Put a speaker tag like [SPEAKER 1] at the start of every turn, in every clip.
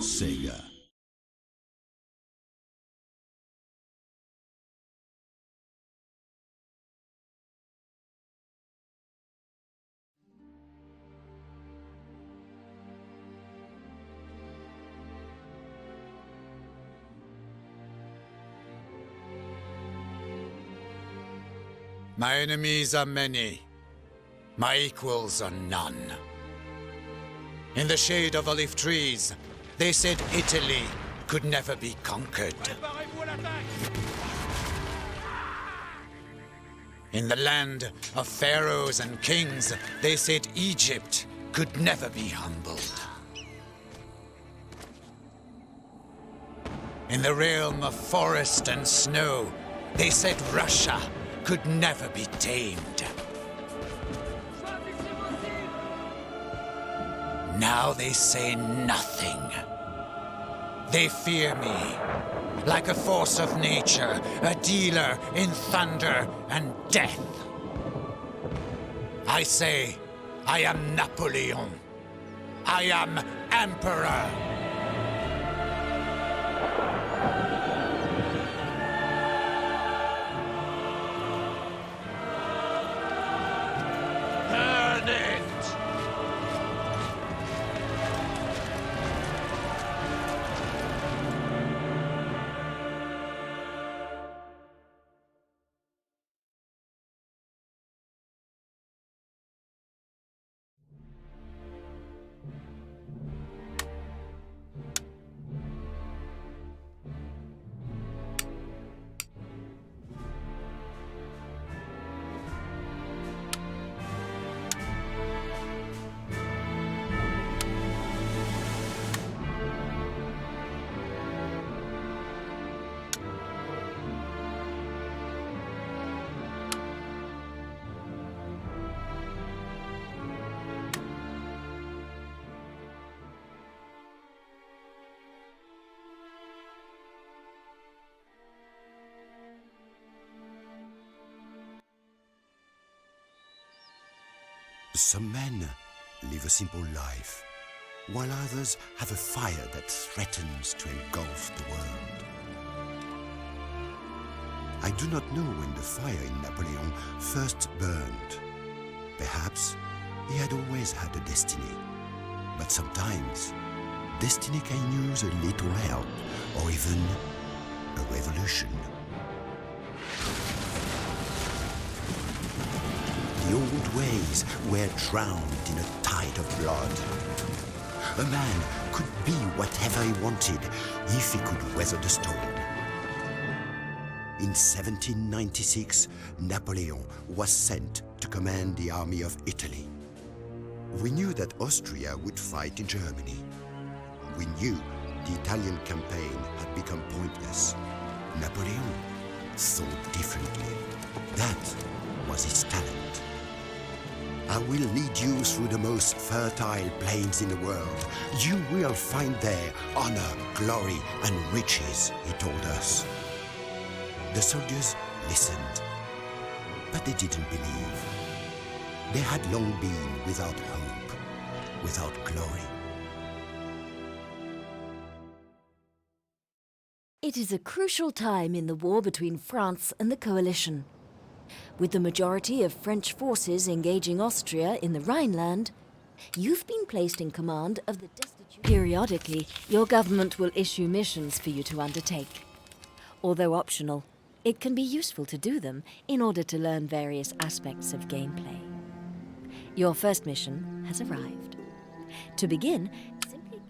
[SPEAKER 1] Sega.
[SPEAKER 2] My enemies are many. My equals are none. In the shade of olive trees, they said Italy could never be conquered. In the land of pharaohs and kings, they said Egypt could never be humbled. In the realm of forest and snow, they said Russia could never be tamed. Now they say nothing. They fear me, like a force of nature, a dealer in thunder and death. I say, I am Napoleon. I am Emperor. Burn it!
[SPEAKER 3] Some men live a simple life, while others have a fire that threatens to engulf the world. I do not know when the fire in Napoleon first burned. Perhaps he had always had a destiny, but sometimes destiny can use a little help or even a revolution. The old ways were drowned in a tide of blood. A man could be whatever he wanted if he could weather the storm. In 1796, Napoleon was sent to command the army of Italy. We knew that Austria would fight in Germany. We knew the Italian campaign had become pointless. Napoleon thought differently. That was his talent. I will lead you through the most fertile plains in the world. You will find there honor, glory, and riches, he told us. The soldiers listened, but they didn't believe. They had long been without hope, without glory.
[SPEAKER 4] It is a crucial time in the war between France and the coalition. With the majority of French forces engaging Austria in the Rhineland, you've been placed in command of the destitute. Periodically, your government will issue missions for you to undertake. Although optional, it can be useful to do them in order to learn various aspects of gameplay. Your first mission has arrived. To begin, simply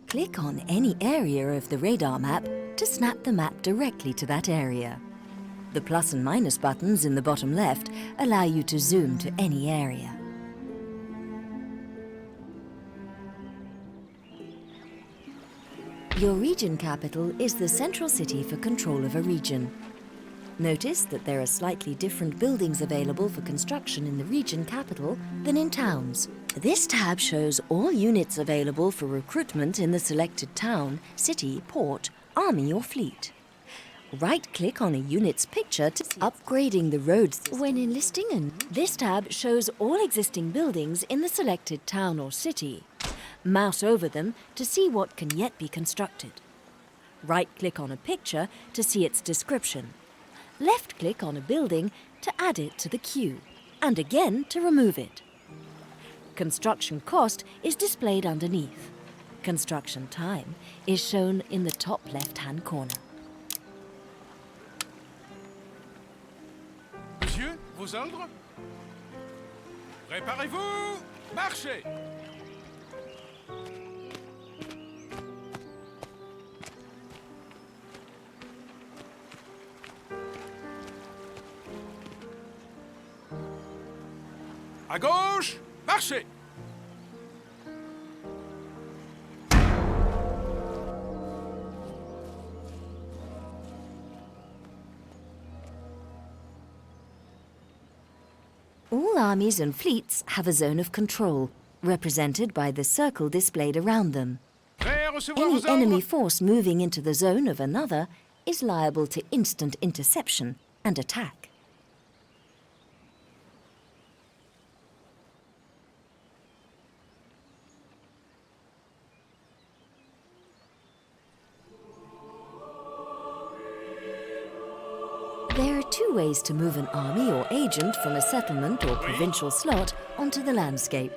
[SPEAKER 4] click on any area of the radar map to snap the map directly to that area. The plus and minus buttons in the bottom left allow you to zoom to any area. Your region capital is the central city for control of a region. Notice that there are slightly different buildings available for construction in the region capital than in towns. This tab shows all units available for recruitment in the selected town, city, port, army or fleet. Right-click on a unit's picture to see upgrading the roads when enlisting. This tab shows all existing buildings in the selected town or city. Mouse over them to see what can yet be constructed. Right-click on a picture to see its description. Left-click on a building to add it to the queue, and again to remove it. Construction cost is displayed underneath. Construction time is shown in the top left-hand corner.
[SPEAKER 1] Monsieur, vos ordres? Préparez-vous! Marchez! À gauche, marchez!
[SPEAKER 4] All armies and fleets have a zone of control, represented by the circle displayed around them.
[SPEAKER 1] Prêt à recevoir
[SPEAKER 4] Any
[SPEAKER 1] vos
[SPEAKER 4] enemy
[SPEAKER 1] ordres?
[SPEAKER 4] force moving into the zone of another is liable to instant interception and attack. There are two ways to move an army or agent from a settlement or provincial slot onto the landscape.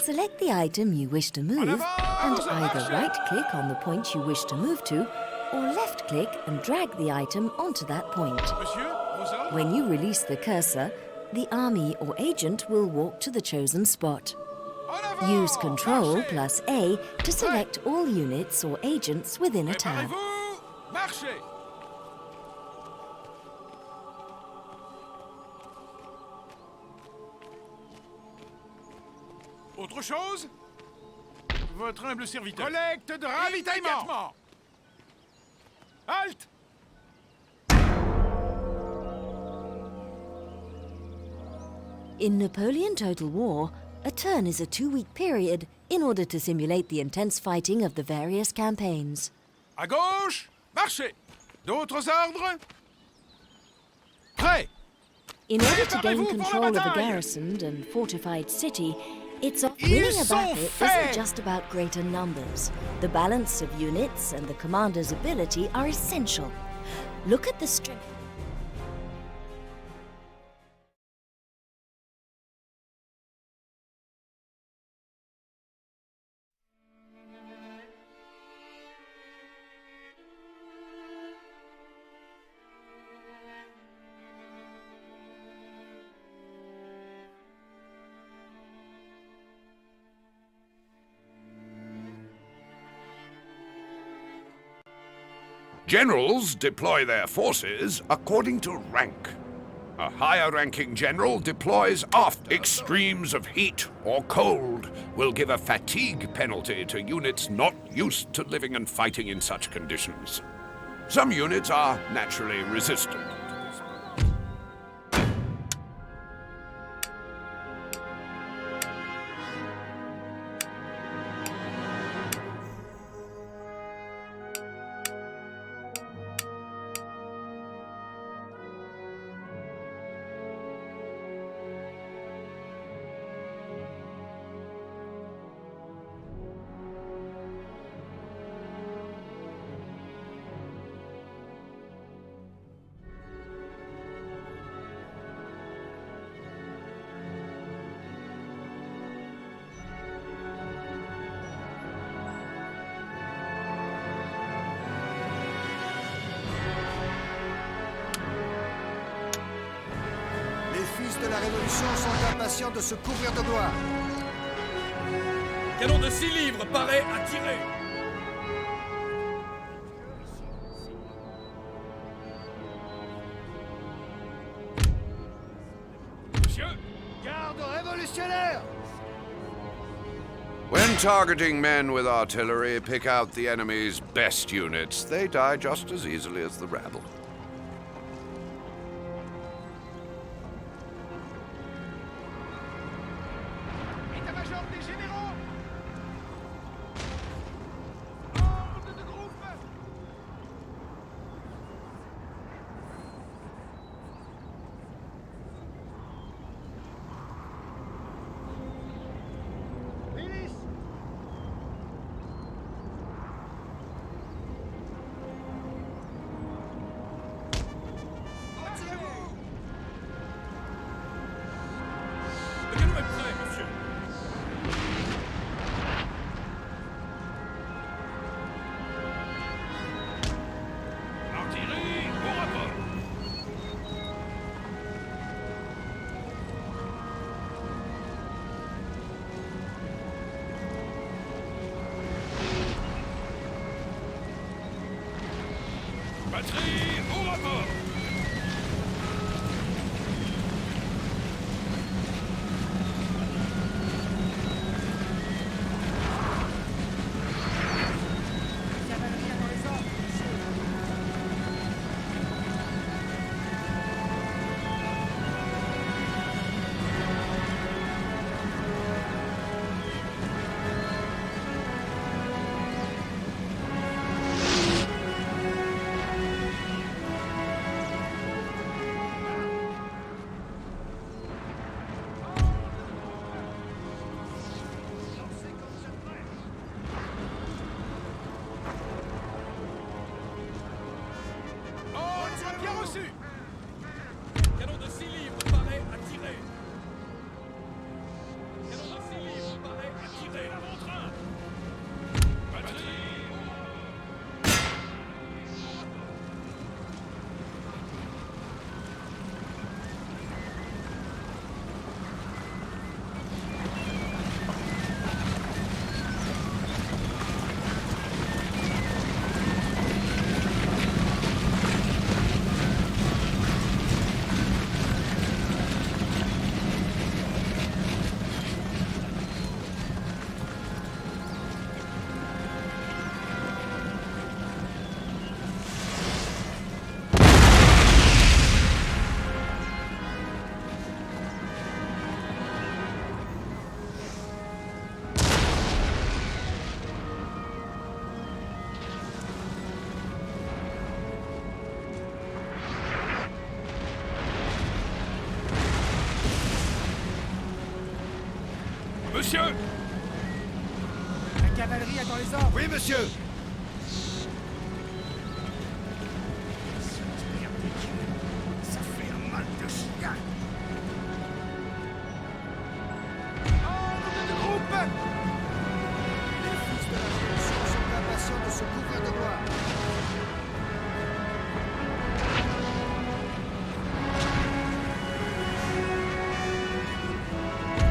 [SPEAKER 4] Select the item you wish to move and either right-click on the point you wish to move to or left-click and drag the item onto that point.
[SPEAKER 1] Monsieur, vos ordres?
[SPEAKER 4] When you release the cursor, the army or agent will walk to the chosen spot.
[SPEAKER 1] En avant!
[SPEAKER 4] Use Control
[SPEAKER 1] Marchez!
[SPEAKER 4] plus A to select all units or agents within a tab.
[SPEAKER 1] Préparez-vous! Marchez! Autre chose? Votre humble serviteur. Collecte de ravitaillement! Halte!
[SPEAKER 4] In Napoleon Total War, a turn is a 2-week period in order to simulate the intense fighting of the various campaigns.
[SPEAKER 1] À gauche, marchez! D'autres ordres? Prêt!
[SPEAKER 4] In order to gain
[SPEAKER 1] Préparez-vous pour la
[SPEAKER 4] control of a
[SPEAKER 1] bataille!
[SPEAKER 4] garrisoned and fortified city, winning a
[SPEAKER 1] sont
[SPEAKER 4] battle
[SPEAKER 1] faits!
[SPEAKER 4] isn't just about greater numbers. The balance of units and the commander's ability are essential. Look at the strength.
[SPEAKER 5] Generals deploy their forces according to rank. A higher-ranking general deploys after extremes of heat or cold will give a fatigue penalty to units not used to living and fighting in such conditions. Some units are naturally resistant to this.
[SPEAKER 6] Les fils de la Révolution sont impatients de se couvrir de gloire.
[SPEAKER 7] Canon de 6 livres, paré à tirer.
[SPEAKER 1] Monsieur,
[SPEAKER 6] Garde révolutionnaire!
[SPEAKER 5] When targeting men with artillery, pick out the enemy's best units. They die just as easily as the rabble.
[SPEAKER 1] état-major des généraux! Ordre de groupe!
[SPEAKER 6] Milice!
[SPEAKER 5] Batterie au rapport.
[SPEAKER 1] Bien reçu.
[SPEAKER 7] Canon de 6 livres paraît à tirer. Canon de 6 livres paraît à tirer.
[SPEAKER 1] Avant-train. Batterie.
[SPEAKER 5] Monsieur!
[SPEAKER 6] La cavalerie attend les ordres.
[SPEAKER 5] Oui, monsieur!
[SPEAKER 1] Ça fait un mal de chien. Ordre de groupe.
[SPEAKER 6] Les fils de la Révolution sont impatients de se couvrir de gloire.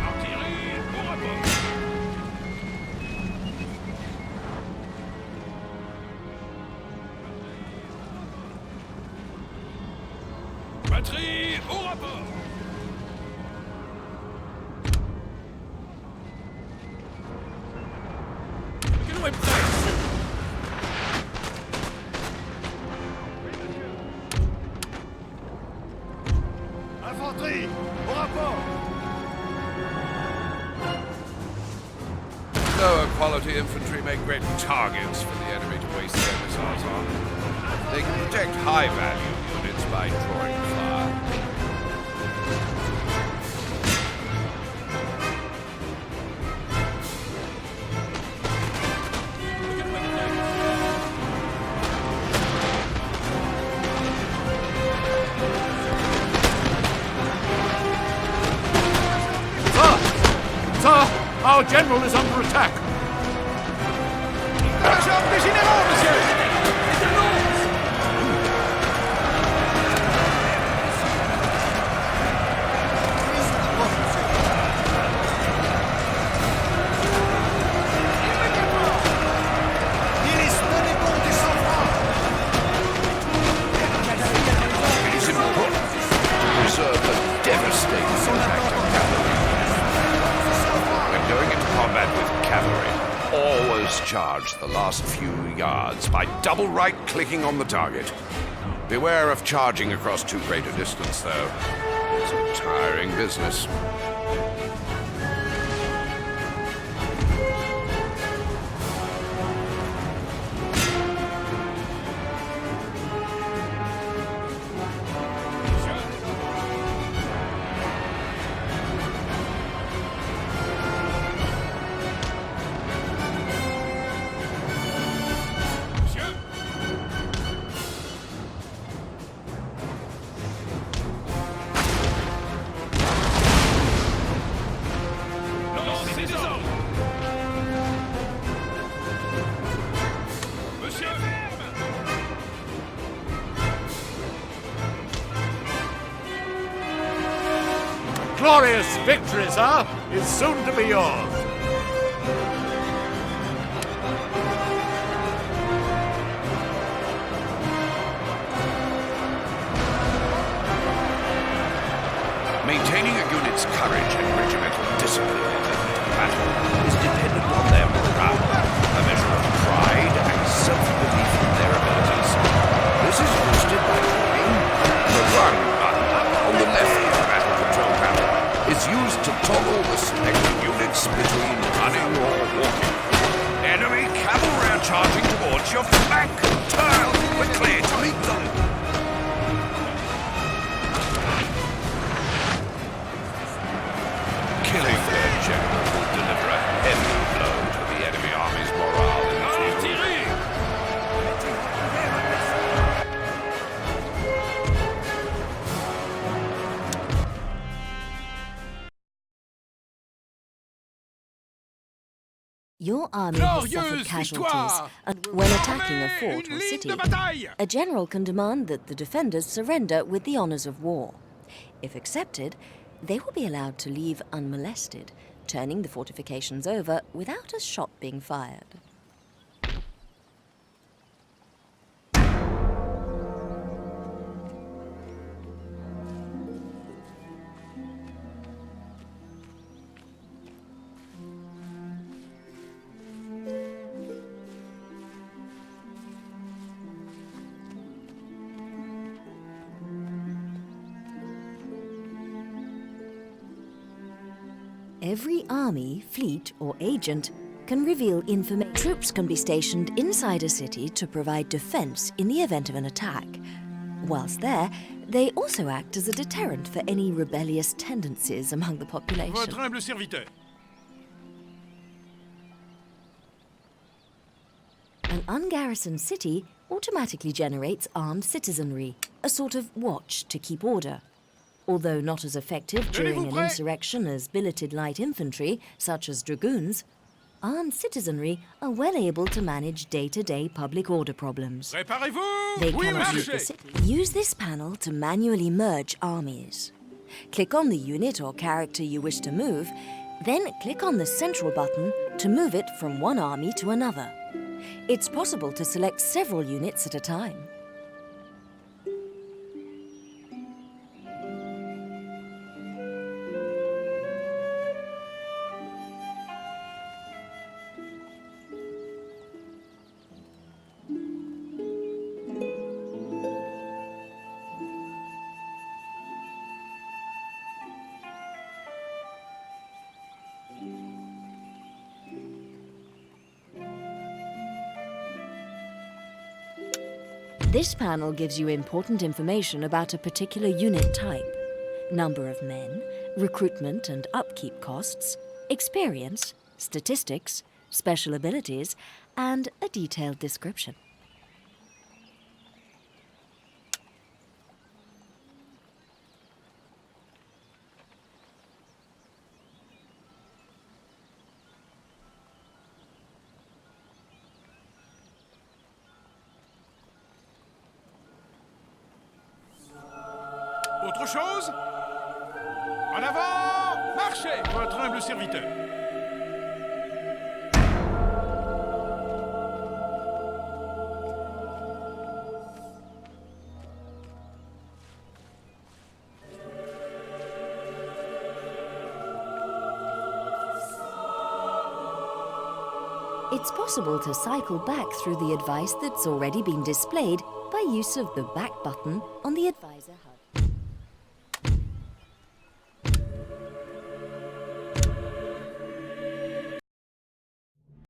[SPEAKER 1] Artillerie au rapport.
[SPEAKER 5] Batterie au rapport.
[SPEAKER 7] Le canon est prêt.
[SPEAKER 1] Infanterie au rapport.
[SPEAKER 5] Lower quality infantry make great targets for the enemy to waste their missiles on. They can protect high value units by drawing fire.
[SPEAKER 7] Le canon est prêt.
[SPEAKER 1] Sir, our general is under attack. La jambe des généraux, monsieur.
[SPEAKER 6] Il est donné bon des sang-froid.
[SPEAKER 5] It is important to preserve a devastating impact on cavalry. When going into combat with cavalry, always charge the last few yards by double right-clicking on the target. Beware of charging across too great a distance, though. It's a tiring business.
[SPEAKER 1] Glorious victory, sir, is soon to be yours.
[SPEAKER 5] courage and regimental discipline in the battle is dependent on their morale, a measure of pride and self-belief in their abilities. This is boosted by running. The run button on the left of the battle control panel is used to toggle the selected units between running or walking. Enemy cavalry are charging towards your flank. Turn quickly to meet them. Killing their general will deliver a heavy blow to the enemy army's morale in the field.
[SPEAKER 4] Your army has suffered
[SPEAKER 1] Glorieuse
[SPEAKER 4] casualties,
[SPEAKER 1] victoire!
[SPEAKER 4] and when attacking a fort
[SPEAKER 1] Une
[SPEAKER 4] or
[SPEAKER 1] ligne
[SPEAKER 4] city,
[SPEAKER 1] de bataille!
[SPEAKER 4] a general can demand that the defenders surrender with the honors of war. If accepted, they will be allowed to leave unmolested, turning the fortifications over without a shot being fired. Every army, fleet, or agent can reveal information. Troops can be stationed inside a city to provide defense in the event of an attack. Whilst there, they also act as a deterrent for any rebellious tendencies among the population.
[SPEAKER 1] Votre humble serviteur.
[SPEAKER 4] An ungarrisoned city automatically generates armed citizenry, a sort of watch to keep order. Although not as effective during an insurrection as billeted light infantry, such as dragoons, armed citizenry are well able to manage day-to-day public order problems.
[SPEAKER 1] Préparez-vous!
[SPEAKER 4] They
[SPEAKER 1] Oui,
[SPEAKER 4] cannot leave
[SPEAKER 1] marchez!
[SPEAKER 4] the city. Use this panel to manually merge armies. Click on the unit or character you wish to move, then click on the central button to move it from one army to another. It's possible to select several units at a time. This panel gives you important information about a particular unit type: number of men, recruitment and upkeep costs, experience, statistics, special abilities, and a detailed description.
[SPEAKER 1] Autre chose? En avant! Marchez! Votre humble serviteur.
[SPEAKER 4] It's possible to cycle back through the advice that's already been displayed by use of the back button on the advisor HUD.